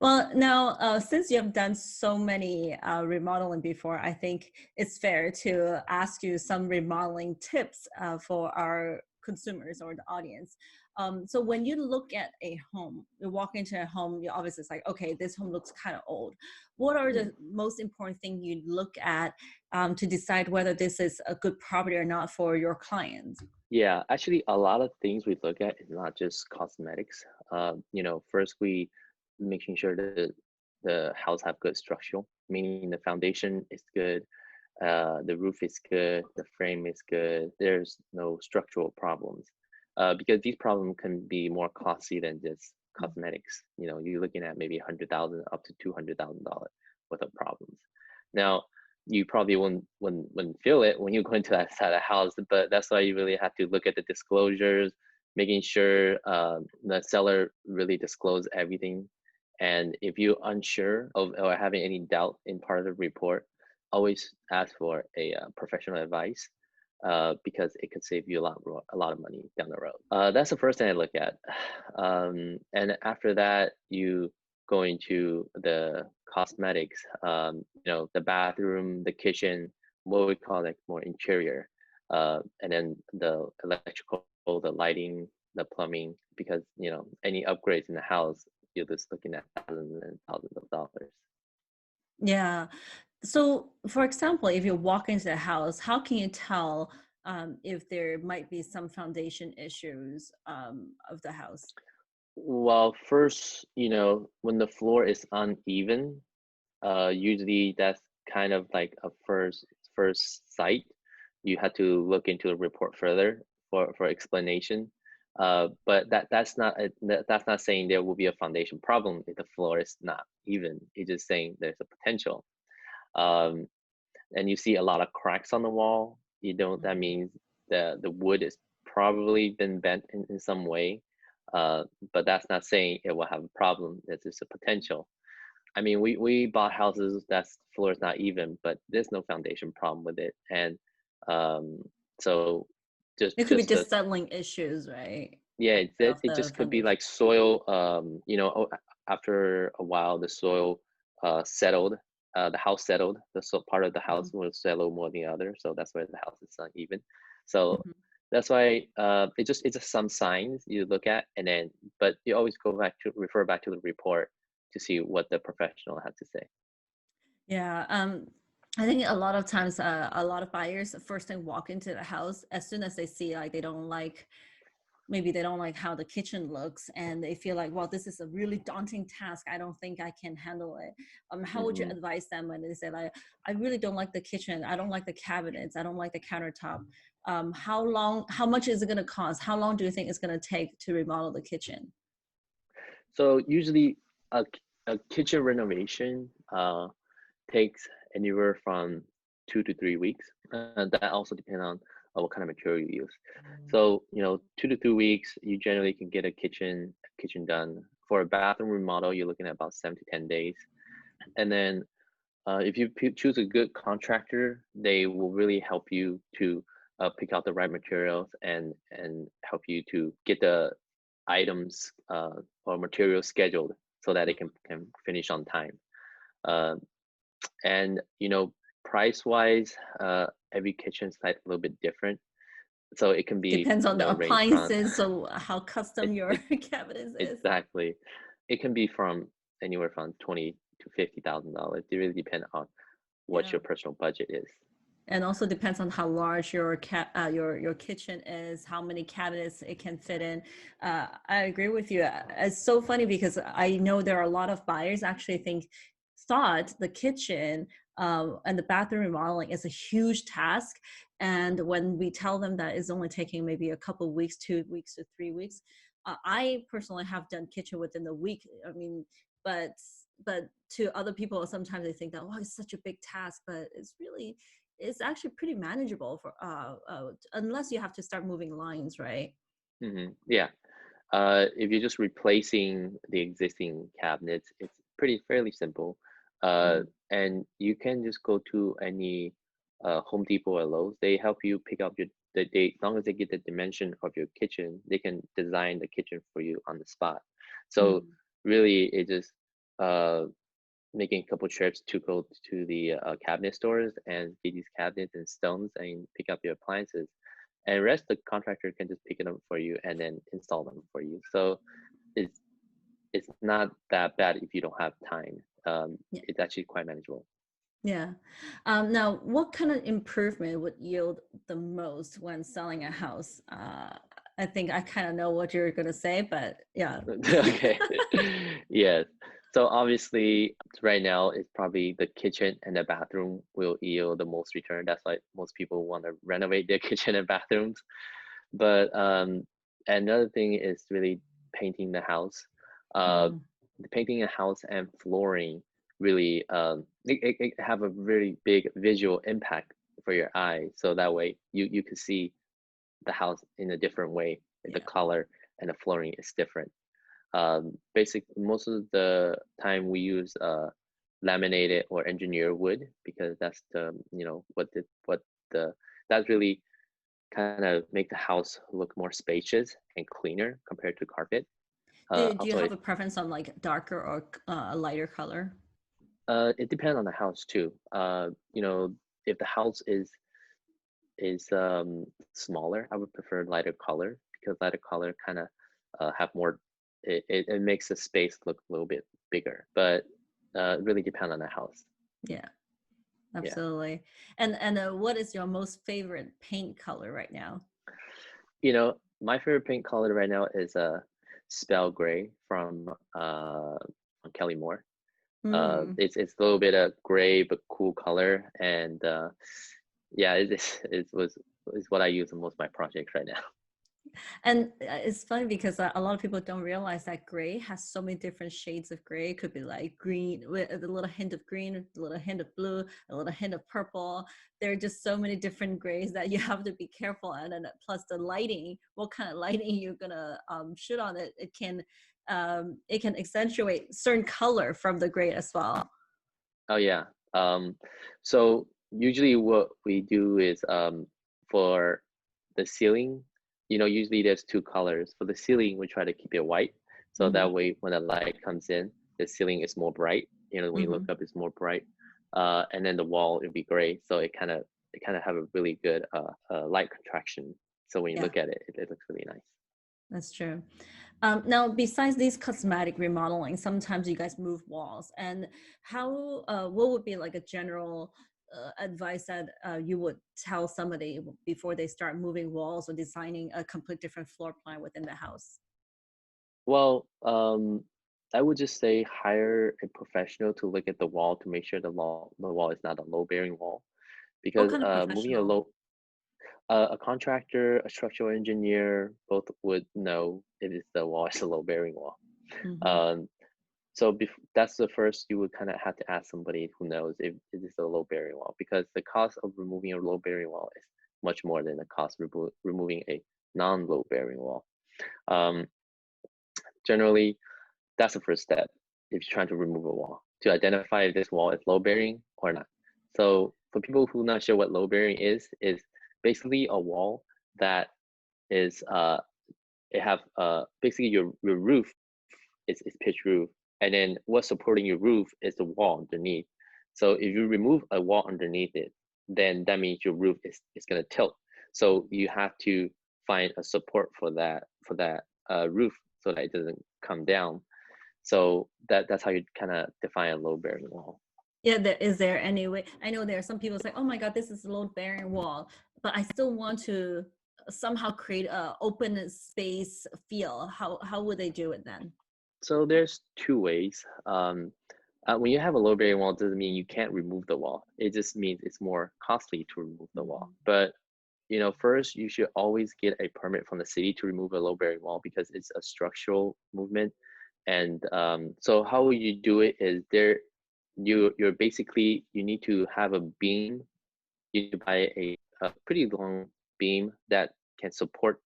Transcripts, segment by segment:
Well, now, since you have done so many remodeling before, I think it's fair to ask you some remodeling tips for our consumers or the audience. So when you look at a home, you walk into a home, you obviously it's like, okay, this home looks kind of old. What are Mhm. the most important thing you look at to decide whether this is a good property or not for your clients? Yeah, actually, a lot of things we look at is not just cosmetics. First we making sure that the house have good structural, meaning the foundation is good, the roof is good, the frame is good. There's no structural problems, because these problems can be more costly than just cosmetics. You're looking at maybe 100,000 up to $200,000 worth of problems. Now, you probably wouldn't feel it when you go into that side of the house, but that's why you really have to look at the disclosures, making sure the seller really disclose everything. And if you're unsure of or having any doubt in part of the report, always ask for a professional advice, because it could save you a lot of money down the road. That's the first thing I look at. And after that, you go into the cosmetics, the bathroom, the kitchen, what we call like more interior, and then the electrical, the lighting, the plumbing, because any upgrades in the house, you're just looking at thousands and thousands of dollars. Yeah. So, for example, if you walk into the house, how can you tell if there might be some foundation issues of the house? Well, first, when the floor is uneven, usually that's kind of like a first sight. You have to look into the report further for explanation. But that's not saying there will be a foundation problem if the floor is not even. It's just saying there's a potential. Um, and you see a lot of cracks on the wall. That Mhm. means the wood is probably been bent in some way. Uh, but that's not saying it will have a problem. It's just a potential. I mean, we bought houses that's floor is not even, but there's no foundation problem with it, and um, so just It could be just just the settling issues, right? yeah, Of it the just could be foundation. like soil. After a while, the soil settled. The house settled. Part of the house Mhm. will settle more than the other, so that's why the house is uneven. So Mhm. that's why it's just some signs you look at, and then but you always refer back to the report to see what the professional had to say. Yeah. I think a lot of times, a lot of buyers first thing walk into the house as soon as they see like they don't like maybe they don't like how the kitchen looks and they feel like, well, this is a really daunting task, I don't think I can handle it. How would you Hmm. advise them when they say like, I really don't like the kitchen, I don't like the cabinets, I don't like the countertop? How much is it going to cost, how long do you think it's going to take to remodel the kitchen? So usually a kitchen renovation takes anywhere from 2 to 3 weeks. That also depends on what kind of material you use. So 2 to 3 weeks, you generally can get a kitchen done. For a bathroom remodel, you're looking at about 7 to 10 days. And then if you choose a good contractor, they will really help you to pick out the right materials and help you to get the items or materials scheduled so that it can finish on time. Uh, and price wise, every kitchen site a little bit different, so it can be Depends on the range from appliances, so how custom it, your it cabinets is. exactly, it can be from anywhere from 20 to $50,000. It really depends on what Yeah. your personal budget is. And also depends on how large your kitchen is, how many cabinets it can fit in. I agree with you. It's so funny because I know there are a lot of buyers actually thought the kitchen and the bathroom remodeling is a huge task. And when we tell them that it's only taking maybe a couple of weeks, 2 weeks to 3 weeks, I personally have done kitchen within a week. I mean, but but to other people, sometimes they think that, oh, it's such a big task, but it's actually pretty manageable for unless you have to start moving lines, right? Yeah. If you're just replacing the existing cabinets, it's pretty fairly simple. Uh, Mhm. and you can just go to any Home Depot or Lowe's. They help you pick up as long as they get the dimension of your kitchen, they can design the kitchen for you on the spot. So Mhm. really, it just uh, making a couple trips to go to the cabinet stores and get these cabinets and stones and pick up your appliances. And the rest the contractor can just pick it up for you and then install them for you. So it's it's not that bad if you don't have time. Yeah. It's actually quite manageable. Yeah. Now, what kind of improvement would yield the most when selling a house? I think I kind of know what you're going to say, but yeah. Okay. Yes. So obviously right now it's probably the kitchen and the bathroom will yield the most return. That's why most people want to renovate their kitchen and bathrooms. But another thing is really painting the house. Uh, Mm, the painting a house and flooring really it have a really big visual impact for your eye. So that way you can see the house in a different way. The yeah. color and the flooring is different. Most of the time we use laminated or engineered wood because that's the what the that really kind of make the house look more spacious and cleaner compared to carpet. Do you Also, have a preference on like darker or a lighter color? it depends on the house too. If the house is smaller, I would prefer lighter color because lighter color kind of have more. It makes the space look a little bit bigger, but it really depends on the house. Yeah, Yeah, absolutely. And what is your most favorite paint color right now? my favorite paint color right now is spell gray from Kelly Moore. Hmm. It's a little bit of gray but cool color, and yeah, it was what I use in most of my projects right now. And it's funny because a lot of people don't realize that gray has so many different shades of gray. It could be like green with a little hint of green, a little hint of blue, a little hint of purple. There are just so many different grays that you have to be careful. And then plus the lighting, what kind of lighting you're gonna shoot on it, it can accentuate certain color from the gray as well. Oh yeah. Um, so usually what we do is for the ceiling, usually there's two colors. For the ceiling, we try to keep it white. So Mm-hmm. that way when the light comes in, the ceiling is more bright. When you look Mm-hmm. up, it's more bright. And then the wall it'll be gray. So it kind of have a really good light contraction. So when you Yeah. look at it, it looks really nice. That's true. Now, besides these cosmetic remodeling, sometimes you guys move walls. And what would be like a general advice that you would tell somebody before they start moving walls or designing a complete different floor plan within the house? Well, I would just say hire a professional to look at the wall to make sure the wall is not a load bearing wall What because kind of moving a professional? a contractor, a structural engineer, both would know if the wall is a load bearing wall. Hmm. Um, so that's the first you would kind of have to ask somebody who knows if it is a load bearing wall because the cost of removing a load bearing wall is much more than the cost of removing a non load bearing wall. Um, Generally, that's the first step if you're trying to remove a wall to identify if this wall is load bearing or not. So for people who are not sure what load bearing is basically a wall that is it have basically your roof is pitched roof, and then what's supporting your roof is the wall underneath. So if you remove a wall underneath it, then that means your roof is going to tilt. So you have to find a support for that roof so that it doesn't come down. So that's how you kind of define a load bearing wall. Yeah, is there any way? I know there are some people say, "Oh my God, this is a load bearing wall," but I still want to somehow create a open space feel. How would they do it then? So there's two ways. When you have a load bearing wall, it doesn't mean you can't remove the wall. It just means it's more costly to remove the wall. Mhm. But first you should always get a permit from the city to remove a load bearing wall because it's a structural movement. And so how you do it is you're basically you need to have a beam. You need to buy a pretty long beam that can support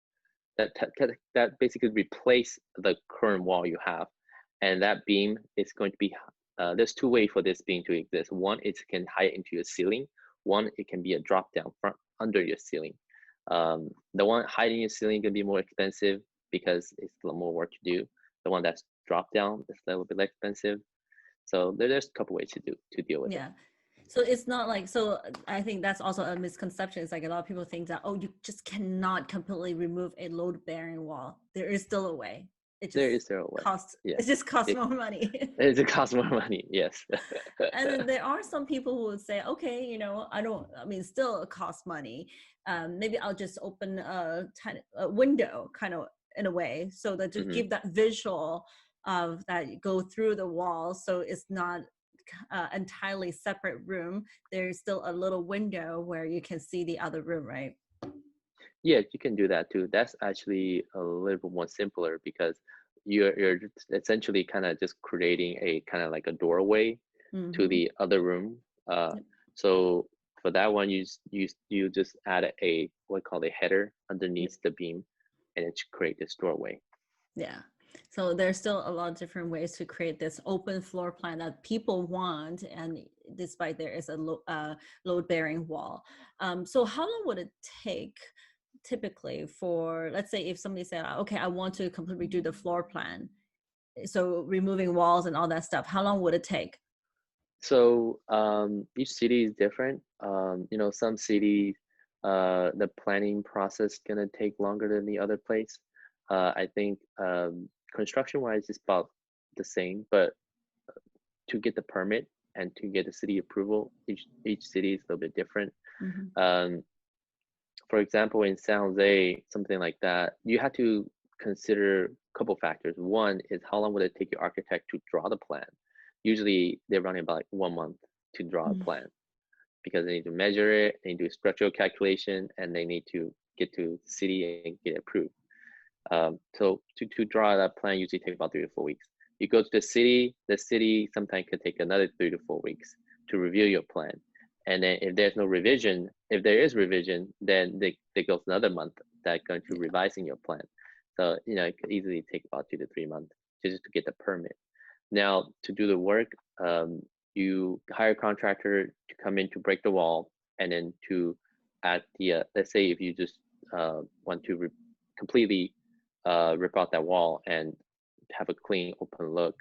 that basically replace the current wall you have, and that beam is going to be there's two ways for this beam to exist. One, it can hide into your ceiling. One, it can be a drop down from under your ceiling. The one hiding your ceiling can be more expensive because it's a lot more work to do. The one that's drop down is a little bit less expensive. So there's a couple ways to deal with it. Yeah. So it's not like, so I think that's also a misconception. It's like a lot of people think that, oh, you just cannot completely remove a load bearing wall. There is still a way. It There just is there a way. costs, Yeah, it just costs it, more money. it costs more money. Yes. And then there are some people who would say, okay, I mean, still it costs money. Maybe I'll just open a window kind of in a way, so that to Hmm. give that visual of that you go through the wall. So it's not entirely separate room. There's still a little window where you can see the other room, right? Yeah, you can do that too. That's actually a little bit more simpler because you're essentially kind of just creating a kind of like a doorway to Mm-hmm. the other room. Yep. So for that one, you just add a what called a header Yep. underneath the beam, and it should create this doorway. Yeah. So there's still a lot of different ways to create this open floor plan that people want, and despite there is a load bearing wall. So how long would it take typically for, let's say if somebody said, okay, I want to completely do the floor plan, so removing walls and all that stuff, how long would it take? So each city is different. Some cities, the planning process gonna take longer than the other place. I think construction-wise, it's about the same, but to get the permit and to get the city approval, each city is a little bit different. Mm-hmm. Um, for example, in San Jose, something like that, you have to consider a couple factors. One is how long would it take your architect to draw the plan? Usually they're running about like 1 month to draw a plan because they need to measure it, they need to do structural calculation, and they need to get to the city and get approved. So to draw that plan usually takes about 3 to 4 weeks. You go to the city sometimes could take another 3 to 4 weeks to review your plan. And then if there's no revision, if there is revision, then they goes another month that going to Yeah. revising your plan. So, it could easily take about 2 to 3 months just to get the permit. Now, to do the work, you hire a contractor to come in to break the wall, and then to add the, let's say if you just want to completely rip out that wall and have a clean, open look,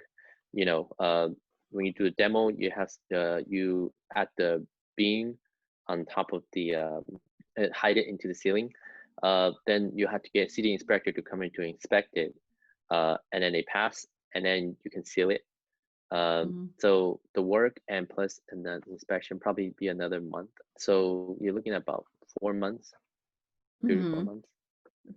when you do a demo, you add the beam on top of the, hide it into the ceiling. Then you have to get a city inspector to come in to inspect it, and then they pass, and then you can seal it. Mm-hmm. So the work and the inspection probably be another month. So you're looking at about 4 months, 3 to 4 Mm-hmm. months.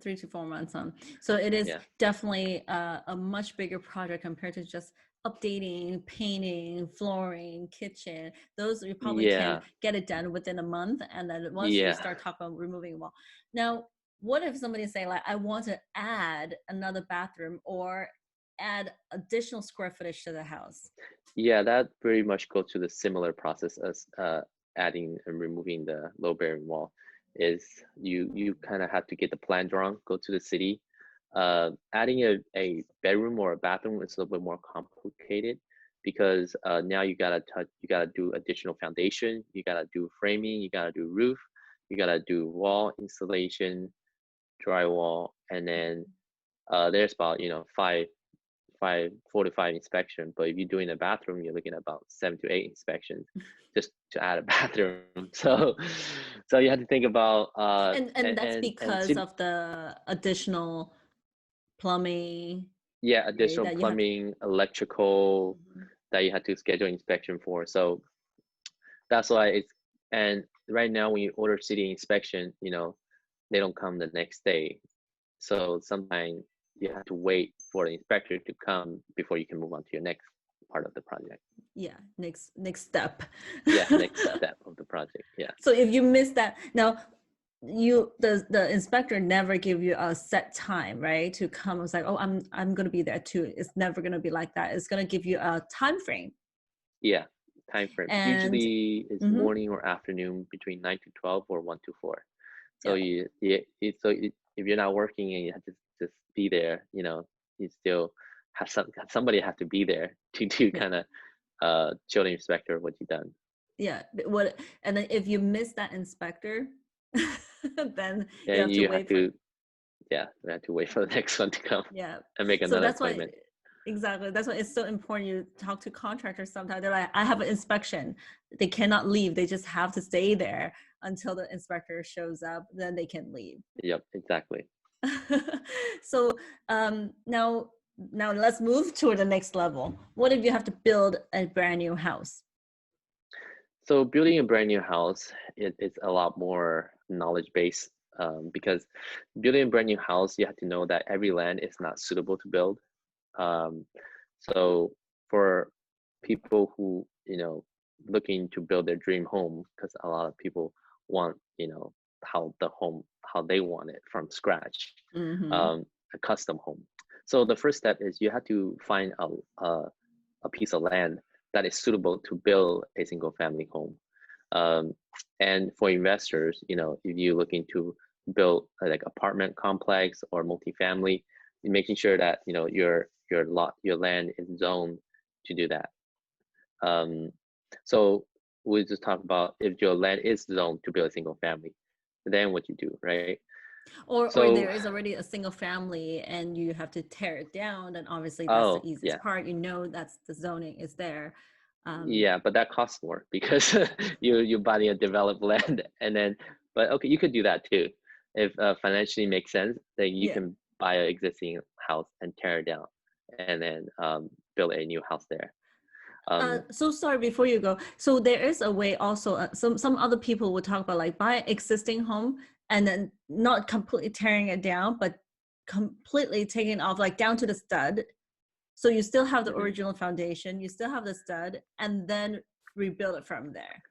3 to 4 months on. So it is Yeah. definitely a much bigger project compared to just updating, painting, flooring, kitchen. Those you probably can Yeah. get it done within a month. And then once you Yeah. start talking about removing a wall. Now, what if somebody say like, I want to add another bathroom or add additional square footage to the house? Yeah, that very much goes to the similar process as adding and removing the low bearing wall. Is you kind of have to get the plan drawn, go to the city. Adding a bedroom or a bathroom is a little bit more complicated because now you gotta do additional foundation, you gotta do framing, you gotta do roof, you gotta do wall insulation, drywall, and then there's about 4 to 5 inspection. But if you're doing a bathroom, you're looking at about 7 to 8 inspections just to add a bathroom. So you have to think about And that's and because of the additional plumbing, yeah, right, additional that you have to. plumbing, electrical Mhm. that you have to schedule inspection for. So that's why it's and right now when you order city inspection, they don't come the next day. So sometimes you have to wait for the inspector to come before you can move on to your next part of the project. Yeah, next step. Yeah, next step of the project. Yeah. So if you miss that, now the inspector never give you a set time, right, to come. It's like, oh, I'm gonna be there too. It's never gonna be like that. It's gonna give you a time frame. Yeah, time frame. And Usually it's mhm, morning or afternoon between 9 to 12 or 1 to 4. So yeah, if you're not working and you have to just be there, you still have somebody have to be there to yeah, kind of show the inspector what you've done. yeah. What, and then if you miss that inspector, then you And have to you have wait for, to, yeah, we have to wait for the next one to come yeah. and make So another that's why appointment. Exactly. That's why it's so important. You talk to contractors sometimes. They're like, I have an inspection. They cannot leave. They just have to stay there until the inspector shows up. Then they can leave. Yep, exactly. So now let's move to the next level. What if you have to build a brand new house? So building a brand new house, it's a lot more knowledge based, because building a brand new house, you have to know that every land is not suitable to build. Um, so for people who, looking to build their dream home, because a lot of people want, how the home, how they want it from scratch, Mm-hmm. um, a custom home. So the first step is you have to find a piece of land that is suitable to build a single family home. Um, and for investors, if you're looking to build like apartment complex or multifamily, making sure that your land is zoned to do that. Um, so we just talk about if your land is zoned to build a single family, then what you do, right? Or So, there is already a single family and you have to tear it down, then obviously that's the oh easiest yeah, part. That's the zoning is there. Um, yeah, but that costs more because you're buying a developed land and then, but okay, you could do that too. If financially makes sense, then you yeah. can buy an existing house and tear it down and then build a new house there. Um, So sorry before you go. So there is a way also. Some other people would talk about like buy existing home and then not completely tearing it down, but completely taking off like down to the stud. So you still have the mhm. original foundation, you still have the stud, and then rebuild it from there.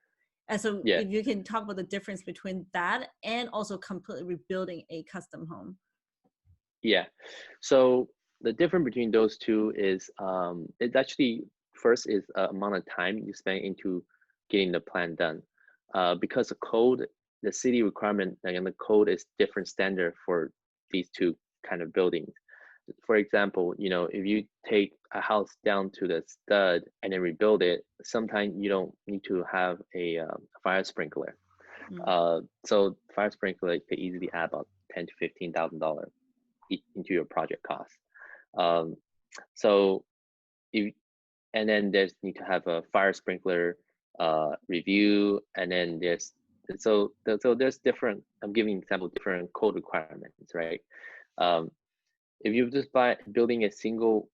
And so Yeah, if you can talk about the difference between that and also completely rebuilding a custom home. yeah. So the difference between those two is it's actually first is amount of time you spend into getting the plan done. Because the city requirement and the code is different standard for these two kind of buildings. For example, if you take a house down to the stud and then rebuild it, sometimes you don't need to have a fire sprinkler. Mm. So fire sprinkler could easily add about $10,000 to $15,000 into your project cost. Um, so if and then there's need to have a fire sprinkler review, and then there's different. I'm giving example different code requirements, right? Um, if you just buy building a single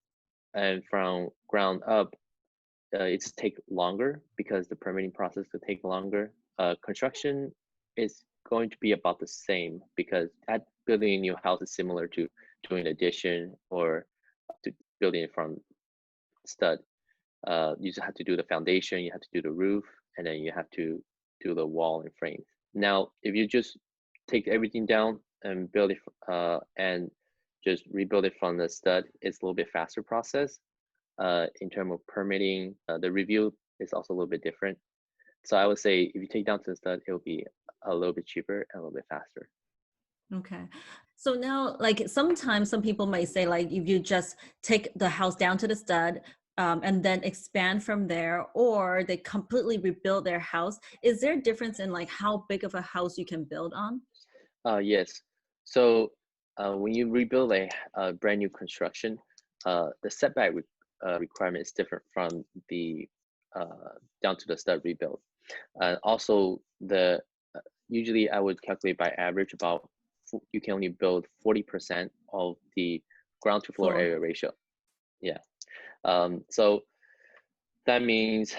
and from ground up, it's take longer because the permitting process will take longer. Construction is going to be about the same because at building a new house is similar to doing addition or to building it from stud. You just have to do the foundation, you have to do the roof, and then you have to do the wall and frames. Now, if you just take everything down and build it and just rebuild it from the stud, it's a little bit faster process. In terms of permitting, the review is also a little bit different. So I would say if you take down to the stud, it will be a little bit cheaper and a little bit faster. Okay. So now, like sometimes some people might say, like if you just take the house down to the stud and then expand from there, or they completely rebuild their house, is there a difference in like how big of a house you can build on? Yes. So when you rebuild a brand new construction, the setback requirement is different from the down to the stud rebuild. Also, the usually I would calculate by average about you can only build 40% of the ground to floor Floor. area ratio. Yeah. So that means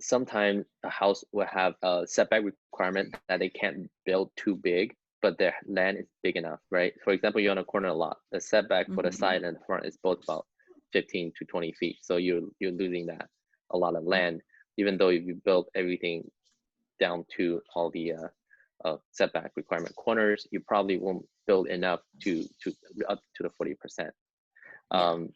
sometimes a house will have a setback requirement that they can't build too big, but their land is big enough, right? For example, you're on a corner lot. The setback for the Mm-hmm. side and the front is both about 15 to 20 feet. So you're losing that a lot of land, even though if you build everything down to all the setback requirement corners, you probably won't build enough to up to the 40%. Yeah. Um,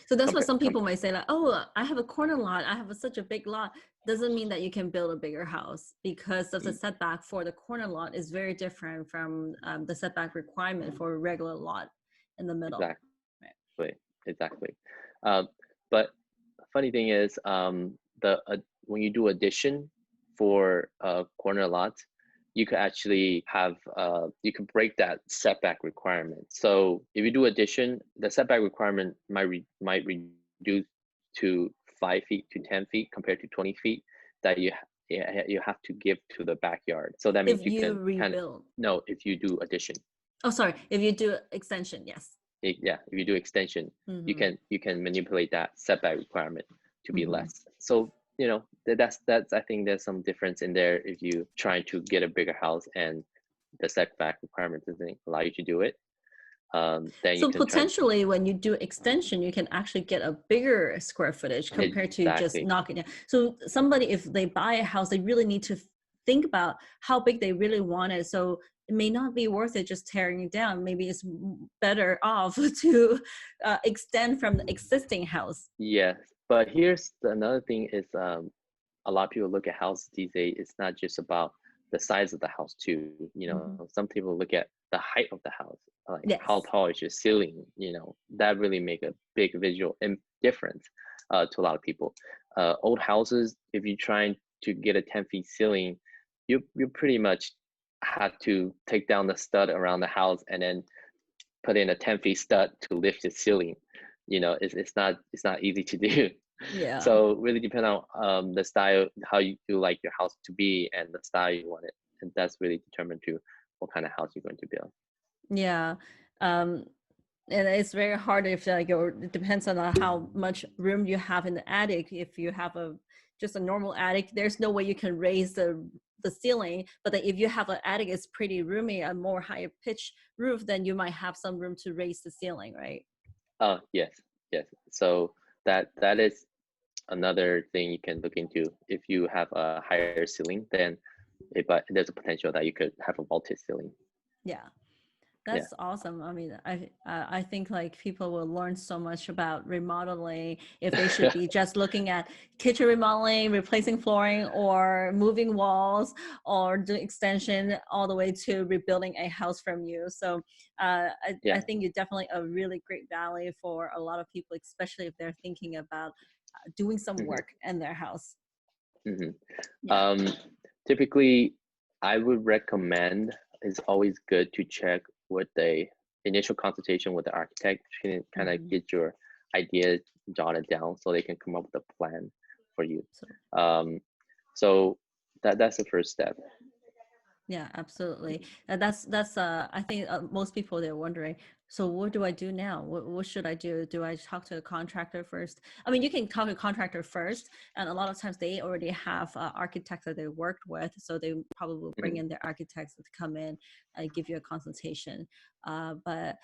So that's what compare, some people might say, like, oh, I have a corner lot. I have such a big lot. Doesn't mean that you can build a bigger house because of the setback for the corner lot is very different from the setback requirement for a regular lot in the middle. exactly. Right. Exactly. Um, but funny thing is, the when you do addition for corner lots, you could actually have you can break that setback requirement. So if you do addition, the setback requirement might reduce to 5 feet to 10 feet compared to 20 feet that you have to give to the backyard. So that means If you you can rebuild. no, if you do addition. Oh, sorry. If you do extension, yes. Yeah, if you do extension, you can manipulate that setback requirement to be less. So that's I think there's some difference in there if you try to get a bigger house and the setback requirement doesn't allow you to do it. Then you So can try. potentially when you do extension, you can actually get a bigger square footage compared to just Exactly. knocking it. So somebody, if they buy a house, they really need to think about how big they really want it. So it may not be worth it just tearing it down. Maybe it's better off to extend from the existing house. Yes, but here's another thing is a lot of people look at houses these days. It's not just about the size of the house too. Some people look at the height of the house, like how Yes. tall is your ceiling. That really make a big visual difference to a lot of people. Old houses, if you're trying to get a 10 feet ceiling, you pretty much have to take down the stud around the house and then put in a 10 feet stud to lift the ceiling. It's not easy to do. Yeah. So really depend on the style, how you like your house to be, and the style you want it, and that's really determined to what kind of house you're going to build. Yeah. And it's very hard if it depends on how much room you have in the attic. If you have just a normal attic, there's no way you can raise the ceiling. But then if you have an attic, it's pretty roomy, a more higher pitch roof, then you might have some room to raise the ceiling, right? Yes. So that is another thing you can look into. If you have a higher ceiling, then but there's a potential that you could have a vaulted ceiling. Yeah. That's awesome. I mean, I think like people will learn so much about remodeling if they should be just looking at kitchen remodeling, replacing flooring, or moving walls, or doing extension, all the way to rebuilding a house from you. So I think you're definitely a really great value for a lot of people, especially if they're thinking about doing some work in their house. Yeah. Typically, I would recommend, it's always good to check with the initial consultation with the architect. Can kind of get your ideas jotted down so they can come up with a plan for you. So that's the first step. Yeah, absolutely. That's I think most people, they're wondering, so what do I do now? What should I do? Do I talk to a contractor first? I mean, you can talk to a contractor first, and a lot of times they already have architects that they worked with, so they probably will bring in their architects to come in and give you a consultation. But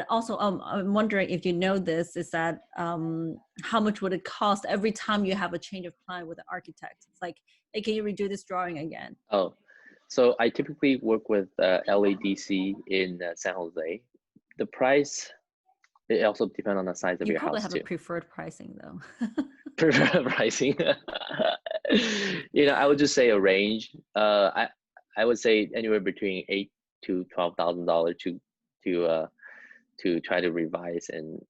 also, I'm wondering if you know this, is that how much would it cost every time you have a change of plan with the architect? It's like, hey, can you redo this drawing again? Oh, so I typically work with LADC in San Jose. The price, it also depends on the size of You your probably house have a too. preferred pricing though. Preferred pricing. I would just say a range. I would say anywhere between $8,000 to $12,000 to try to revise and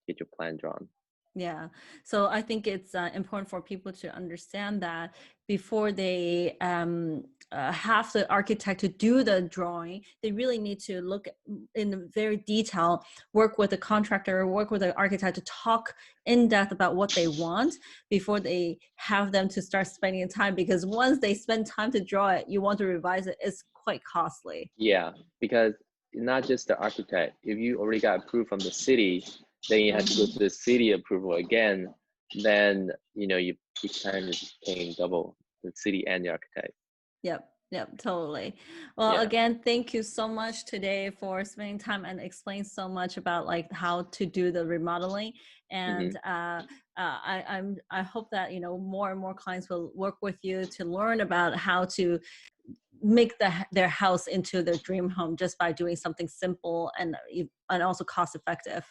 get your plan drawn. Yeah. So I think it's important for people to understand that before they have the architect to do the drawing, they really need to look in very detail, work with the contractor, work with the architect to talk in depth about what they want before they have them to start spending time. Because once they spend time to draw it, you want to revise it, it's quite costly. Yeah, because not just the architect. If you already got approved from the city, then you have to go to the city approval again. Then you kind of paying double, the city and the architect. Yep, totally. Well, again, thank you so much today for spending time and explain so much about like how to do the remodeling. And I hope that more and more clients will work with you to learn about how to make their house into their dream home just by doing something simple and also cost effective.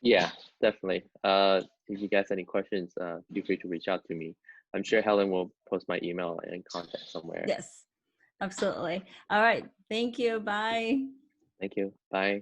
Yeah, definitely. If you guys have any questions, feel free to reach out to me. I'm sure Helen will post my email and contact somewhere. Yes, absolutely. All right. Thank you. Bye. Thank you. Bye.